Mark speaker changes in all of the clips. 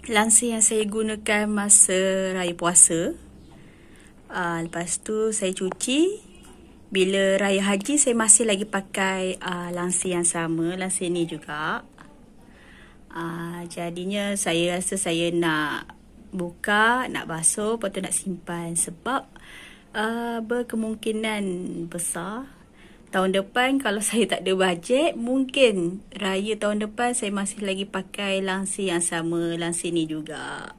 Speaker 1: langsir yang saya gunakan masa raya puasa. Lepas tu saya cuci. Bila raya haji saya masih lagi pakai langsir yang sama, langsir ni juga. Jadinya saya rasa saya nak buka, nak basuh, lepas tu nak simpan. Sebab berkemungkinan besar tahun depan kalau saya tak ada bajet, mungkin raya tahun depan saya masih lagi pakai langsir yang sama, langsir ni juga.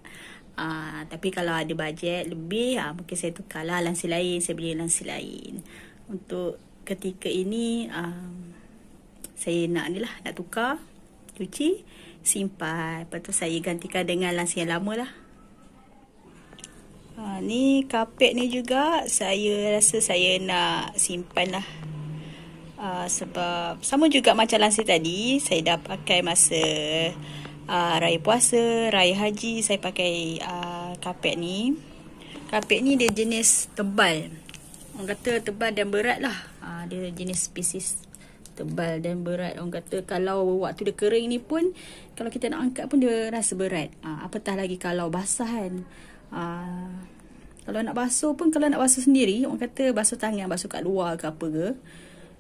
Speaker 1: Tapi kalau ada bajet lebih, mungkin saya tukarlah langsir lain, saya beli langsir lain. Untuk ketika ini saya nak tukar, cuci, simpan. Lepas tu saya gantikan dengan langsir yang lama lah. Ni kapet ni juga saya rasa saya nak simpan lah. Sebab sama juga macam langsir tadi, saya dah pakai masa raya puasa, raya haji. Saya pakai kapet ni. Kapet ni dia jenis tebal. Orang kata tebal dan berat lah. Dia jenis spesies tebal dan berat. Orang kata kalau waktu dia kering ni pun, kalau kita nak angkat pun dia rasa berat. Apatah lagi kalau basah kan. Kalau nak basuh pun, kalau nak basuh sendiri, orang kata basuh tangan, basuh kat luar ke apa ke,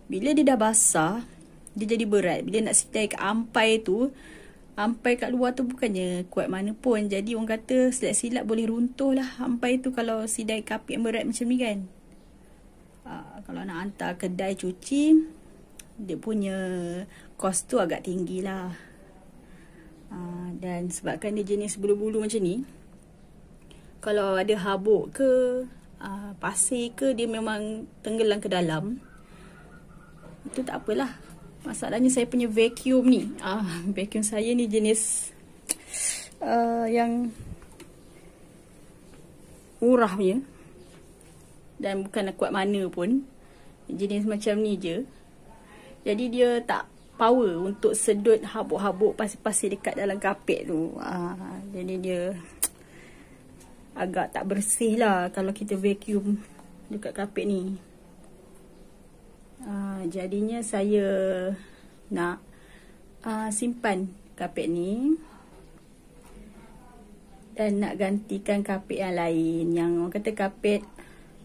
Speaker 1: bila dia dah basah, dia jadi berat. Bila nak sidai kat ampai tu, ampai kat luar tu bukannya kuat mana pun. Jadi orang kata silap-silap boleh runtuh lah ampai tu kalau sidai kapit yang berat macam ni kan. Kalau nak hantar kedai cuci, dia punya kos tu agak tinggi lah. Dan sebabkan dia jenis bulu-bulu macam ni, kalau ada habuk ke pasir ke, dia memang tenggelam ke dalam, itu tak apalah. Masalahnya saya punya vacuum ni, vacuum saya ni jenis yang murah punya, dan bukan kuat mana pun, jenis macam ni je. Jadi dia tak power untuk sedut habuk-habuk pasir-pasir dekat dalam kapet tu. Jadi dia agak tak bersih lah kalau kita vacuum dekat kapet ni. Jadinya saya nak simpan kapet ni dan nak gantikan kapet yang lain, yang orang kata kapet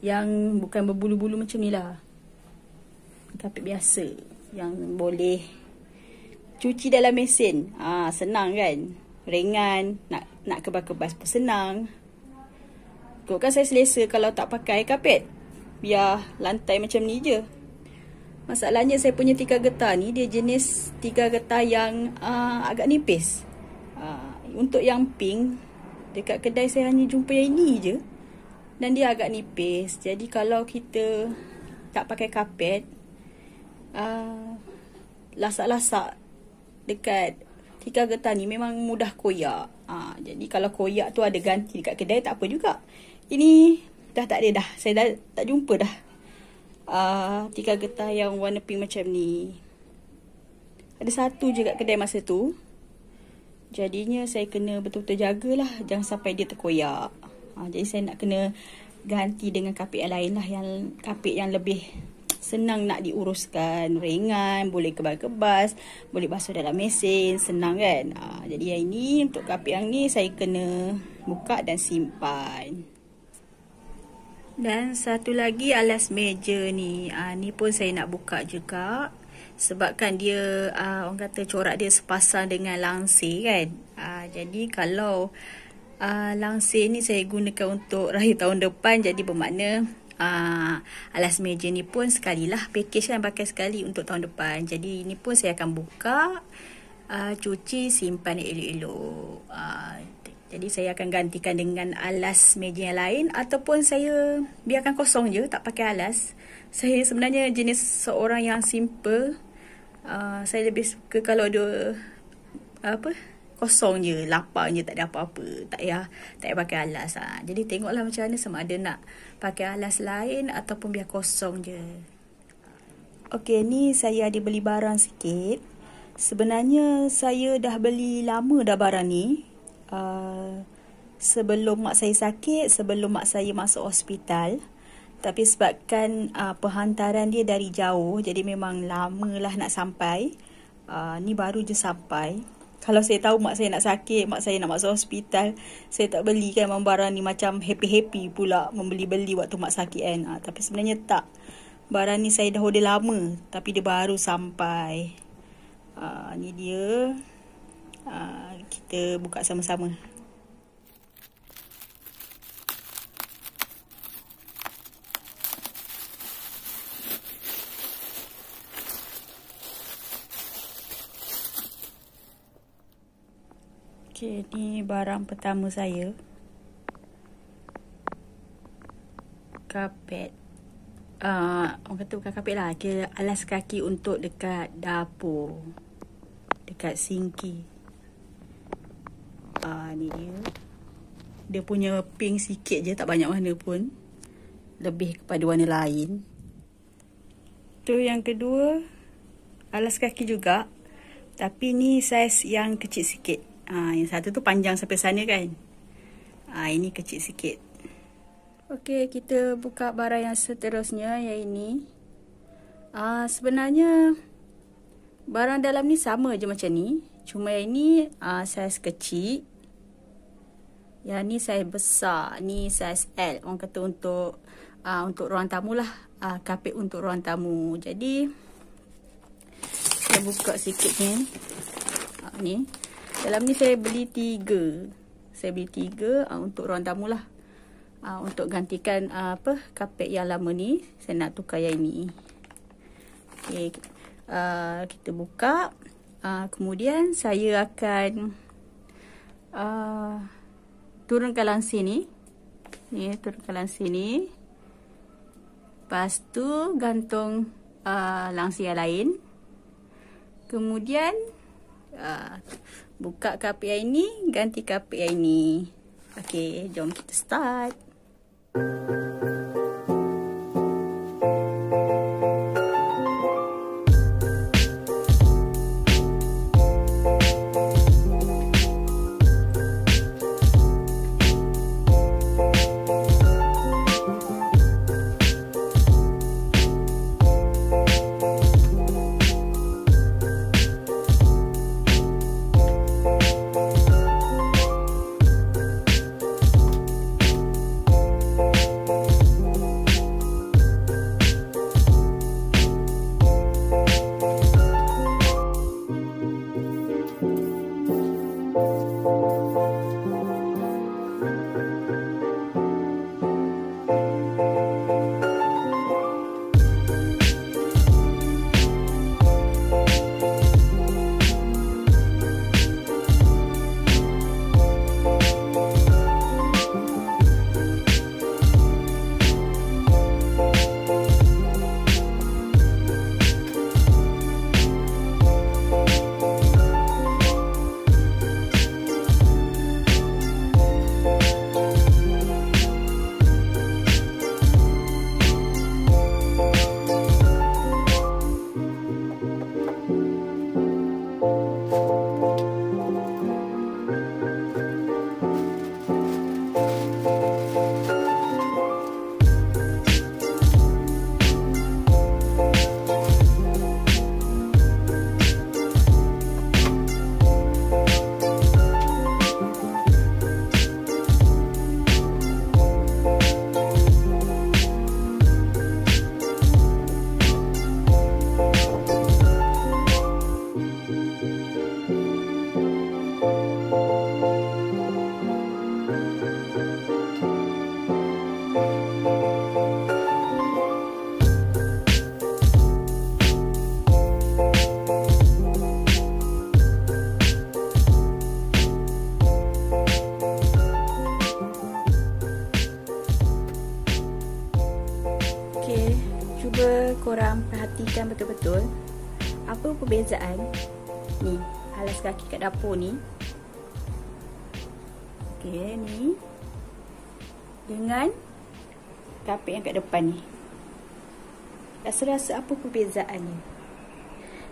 Speaker 1: yang bukan berbulu-bulu macam ni lah. Kapet biasa yang boleh cuci dalam mesin. Senang kan, ringan, nak kebas-kebas pun senang. Ikutkan saya selesa kalau tak pakai kapet, biar lantai macam ni je. Masalahnya saya punya tikar getah ni, dia jenis tikar getah yang agak nipis. Untuk yang pink, dekat kedai saya hanya jumpa yang ini je, dan dia agak nipis. Jadi kalau kita tak pakai kapet, lasak-lasak dekat tikar getah ni memang mudah koyak. Jadi kalau koyak tu ada ganti dekat kedai, tak apa juga. Ini dah tak ada dah. Saya dah tak jumpa dah tikar getah yang warna pink macam ni. Ada satu je kat kedai masa tu. Jadinya saya kena betul-betul jagalah, jangan sampai dia terkoyak. Jadi saya nak kena ganti dengan kapet yang lain lah, yang kapet yang lebih senang nak diuruskan, ringan, boleh kebas-kebas, boleh basuh dalam mesin, senang kan. Jadi yang ini, untuk kapet yang ni saya kena buka dan simpan. Dan satu lagi alas meja ni, ni pun saya nak buka juga. Sebabkan dia orang kata corak dia sepasang dengan langsir kan. Jadi kalau langsir ni saya gunakan untuk raya tahun depan, jadi bermakna alas meja ni pun sekalilah package kan, pakai sekali untuk tahun depan. Jadi ini pun saya akan buka, cuci, simpan elok-elok. Jadi saya akan gantikan dengan alas meja yang lain, ataupun saya biarkan kosong je, tak pakai alas. Saya sebenarnya jenis seorang yang simple. Saya lebih suka kalau dia kosong je, lapang je, tak ada apa-apa, tak payah pakai alas. Jadi tengoklah macam mana, sama ada nak pakai alas lain ataupun biar kosong je. Okey, ni saya ada beli barang sikit. Sebenarnya saya dah beli lama dah barang ni. Sebelum mak saya sakit, sebelum mak saya masuk hospital. Tapi sebabkan penghantaran dia dari jauh, jadi memang lama lah nak sampai. Ni baru je sampai. Kalau saya tahu mak saya nak sakit, mak saya nak masuk hospital, saya tak belikan barang ni macam happy-happy pula membeli-beli waktu mak sakit kan. Tapi sebenarnya tak. Barang ni saya dah order lama tapi dia baru sampai. Ni dia. Kita buka sama-sama. Okay, ni barang pertama saya. Kapet. Orang kata bukan kapet lah. Kira alas kaki untuk dekat dapur. Dekat sinki. Ni dia. Dia punya pink sikit je, tak banyak warna pun. Lebih kepada warna lain. Tu yang kedua. Alas kaki juga. Tapi ni saiz yang kecil sikit. Yang satu tu panjang sampai sana kan. Ini kecil sikit. Okey, kita buka barang yang seterusnya, yang ini. Sebenarnya barang dalam ni sama je macam ni. Cuma yang ni saiz kecil. Yang ni saiz besar. Ni saiz L. Orang kata untuk ruang tamu lah. Kapet untuk ruang tamu. Jadi saya buka sikit ni. Ni. Dalam ni saya beli 3. Saya beli 3 untuk ruang tamu lah. Untuk gantikan kapet yang lama ni. Saya nak tukar yang ni. Okay. Kita buka. Kemudian saya akan turunkan langsir ni. Ni turunkan langsir ni. Lepas tu gantung langsir yang lain. Kemudian buka kapet yang ini, ganti kapet yang ini. Okey, jom kita start. cuba korang perhatikan betul-betul apa perbezaan ni alas kaki kat dapur ni. Okey, ni dengan kapet yang kat depan ni. Rasa-rasa apa perbezaannya?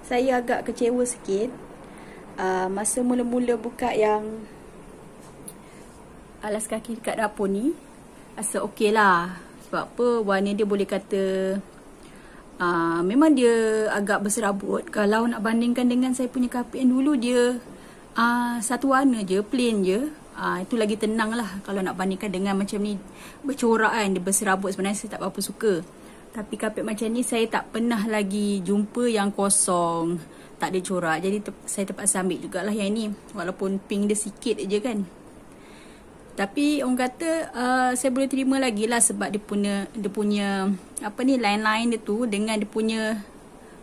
Speaker 1: Saya agak kecewa sikit masa mula-mula buka yang alas kaki kat dapur ni. Rasa okey lah. Sebab apa, warna dia boleh kata memang dia agak berserabut. Kalau nak bandingkan dengan saya punya kapet yang dulu, dia satu warna je, plain je. Itu lagi tenang lah kalau nak bandingkan dengan macam ni bercorak kan, dia berserabut. Sebenarnya saya tak berapa suka. Tapi kapet macam ni saya tak pernah lagi jumpa yang kosong, tak ada corak. Jadi saya terpaksa ambil jugalah yang ni, walaupun pink dia sikit je kan. Tapi orang kata saya boleh terima lagi lah, sebab dia punya apa ni, line-line dia tu dengan dia punya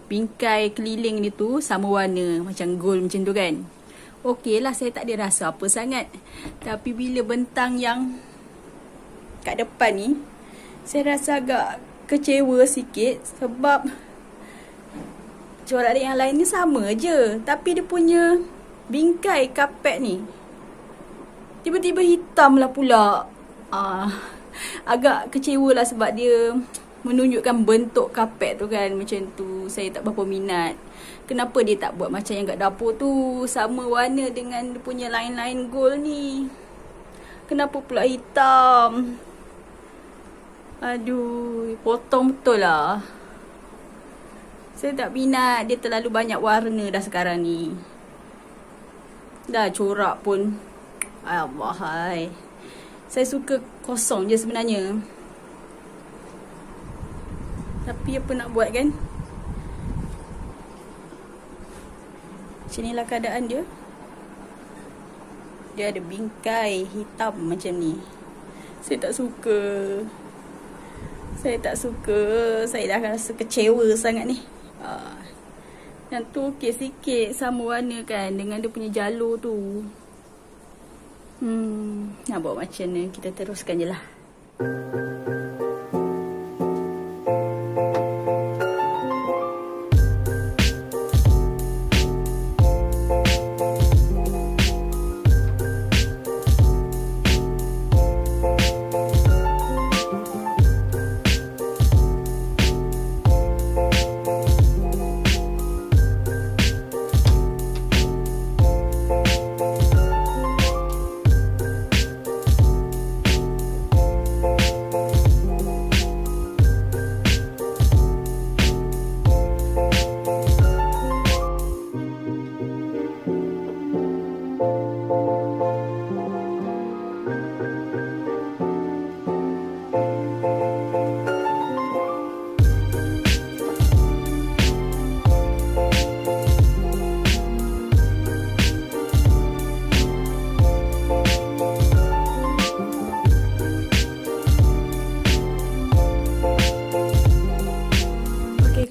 Speaker 1: bingkai keliling dia tu sama warna, macam gold macam tu kan. Okey lah, saya tak ada rasa apa sangat. Tapi bila bentang yang kat depan ni, saya rasa agak kecewa sikit. Sebab corak yang lain ni sama je, tapi dia punya bingkai kapet ni tiba-tiba hitam lah pula. Agak kecewa lah, sebab dia menunjukkan bentuk kapet tu kan macam tu. Saya tak berapa minat. Kenapa dia tak buat macam yang kat dapur tu, sama warna dengan dia punya line-line gold ni? Kenapa pula hitam? Aduh, potong betul lah. Saya tak minat, dia terlalu banyak warna dah sekarang ni. Dah corak pun, Allah hai. Saya suka kosong je sebenarnya. Tapi apa nak buat kan? Macam inilah keadaan dia. Dia ada bingkai hitam macam ni. Saya tak suka. Saya tak suka. Saya dah rasa kecewa sangat ni. Yang tu okey sikit, sama warna kan dengan dia punya jalur tu. Nak buat macam ni, kita teruskan je lah.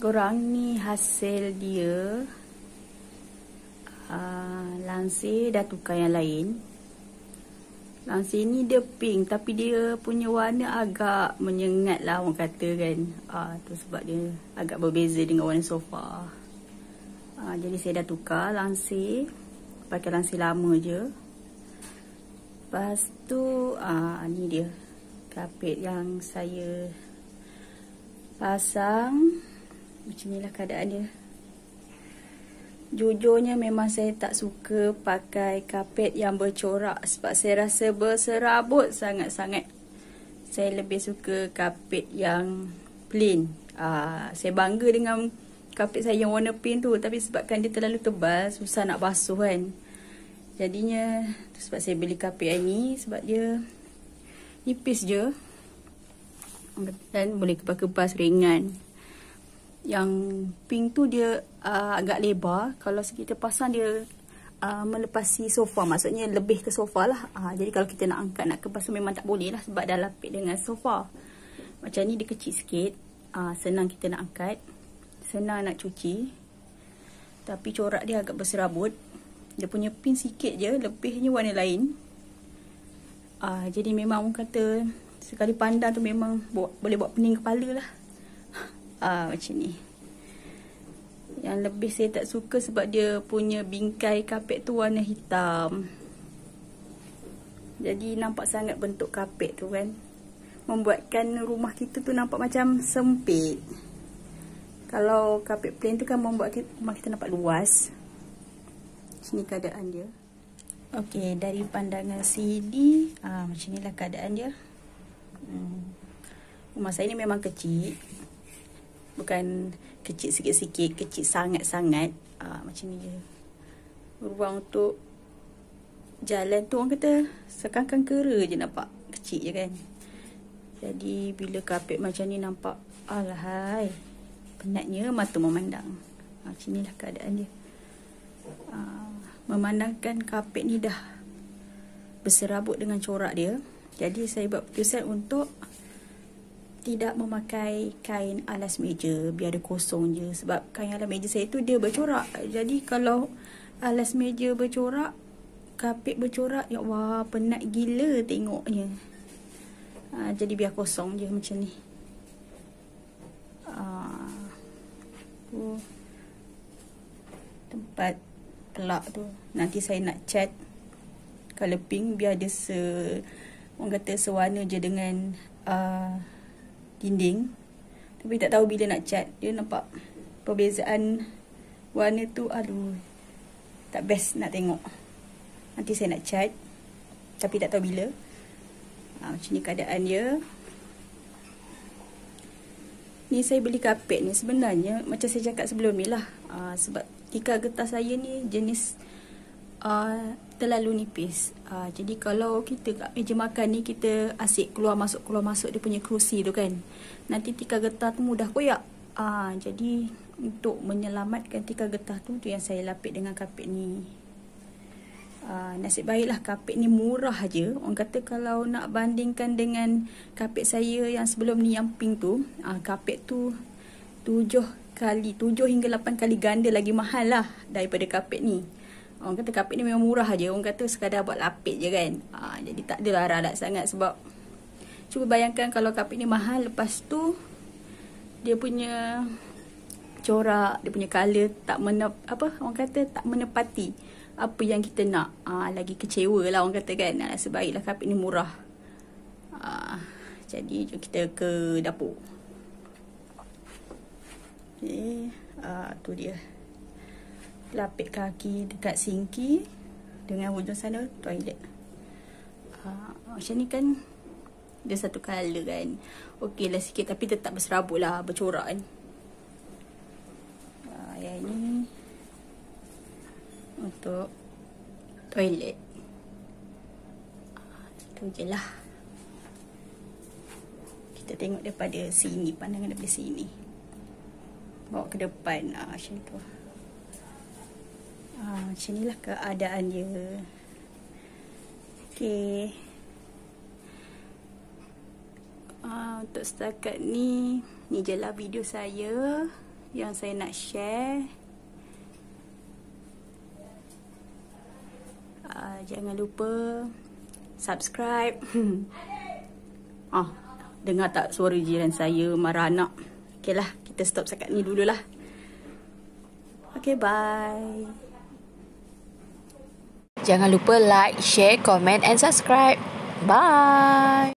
Speaker 1: Korang ni hasil dia. Lansir dah tukar yang lain. Lansir ni dia pink, tapi dia punya warna agak menyengat lah orang kata kan. Tu sebab dia agak berbeza dengan warna sofa. Jadi saya dah tukar lansir, pakai lansir lama je. Lepas tu ni dia kapet yang saya pasang. Macam inilah keadaan dia. Jujurnya memang saya tak suka pakai kapet yang bercorak, sebab saya rasa berserabut sangat-sangat. Saya lebih suka kapet yang plain. Saya bangga dengan kapet saya yang warna pink tu, tapi sebabkan dia terlalu tebal, susah nak basuh kan. Jadinya tu sebab saya beli kapet yang ni, sebab dia nipis je dan boleh kepas-kepas, ringan. Yang pink tu dia agak lebar. Kalau kita pasang dia melepasi sofa, maksudnya lebih ke sofa lah. Jadi kalau kita nak angkat, nak kepas memang tak boleh lah, sebab dah lapik dengan sofa. Macam ni dia kecil sikit, senang kita nak angkat, senang nak cuci. Tapi corak dia agak berserabut. Dia punya pink sikit je, lebihnya warna lain. Jadi memang orang kata sekali pandang tu memang boleh buat pening kepala lah. Macam ni. Yang lebih saya tak suka sebab dia punya bingkai kapet tu warna hitam. Jadi nampak sangat bentuk kapet tu kan, membuatkan rumah kita tu nampak macam sempit. Kalau kapet plain tu kan membuat rumah kita nampak luas. Sini keadaan dia. Okey, dari pandangan sini macam inilah keadaan dia. Rumah saya ni memang kecil. Bukan kecil sikit-sikit, kecil sangat-sangat. Macam ni je. Ruang untuk jalan tu orang kata sekangkang kera je nampak. Kecil je kan. Jadi bila kapet macam ni nampak, alahai, penatnya mata memandang. Macam inilah keadaan dia. Memandangkan kapet ni dah berserabut dengan corak dia. Jadi saya buat keputusan untuk tidak memakai kain alas meja, biar dia kosong je. Sebab kain alas meja saya tu dia bercorak. Jadi kalau alas meja bercorak, kapet bercorak, ya Allah, penat gila tengoknya. Jadi biar kosong je macam ni. Tempat pelak tu nanti saya nak cat colour pink biar dia orang kata sewarna je dengan dinding. Tapi tak tahu bila nak cat. Dia nampak perbezaan warna tu, aduh, tak best nak tengok. Nanti saya nak cat, tapi tak tahu bila. Macam ni keadaan dia. Ni saya beli kapet ni sebenarnya macam saya cakap sebelum ni lah. Sebab tikar getah saya ni jenis terlalu nipis. Jadi kalau kita kat meja makan ni, kita asyik keluar masuk dia punya kerusi tu kan, nanti tikar getah tu mudah koyak. Jadi untuk menyelamatkan tikar getah tu yang saya lapik dengan kapet ni. Nasib baiklah kapet ni murah je. Orang kata kalau nak bandingkan dengan kapet saya yang sebelum ni yang pink tu, kapet tu 7 hingga 8 kali ganda lagi mahal lah daripada kapet ni. Orang kata kapet ni memang murah je. Orang kata sekadar buat lapik je kan. Jadi tak adalah ralat sangat. Sebab cuba bayangkan kalau kapet ni mahal, lepas tu dia punya corak, dia punya colour tak orang kata tak menepati apa yang kita nak. Lagi kecewa lah orang kata kan. Sebaiklah kapet ni murah. Jadi jom kita ke dapur. Okay. Tu dia. Lapik kaki dekat sinki, dengan hujung sana toilet. Macam ni kan dia satu colour kan. Okey lah sikit, tapi tetap berserabut lah, bercorak kan. Yang ni untuk toilet. Itu je lah. Kita tengok daripada sini, pandangan daripada sini, bawa ke depan. Macam tu. Macam ni lah keadaan dia. Okay. Untuk setakat ni je lah video saya yang saya nak share. Jangan lupa subscribe. Dengar tak suara jiran saya marah anak? Okay lah, kita stop setakat ni dululah. Okay, bye.
Speaker 2: Jangan lupa like, share, comment and subscribe. Bye.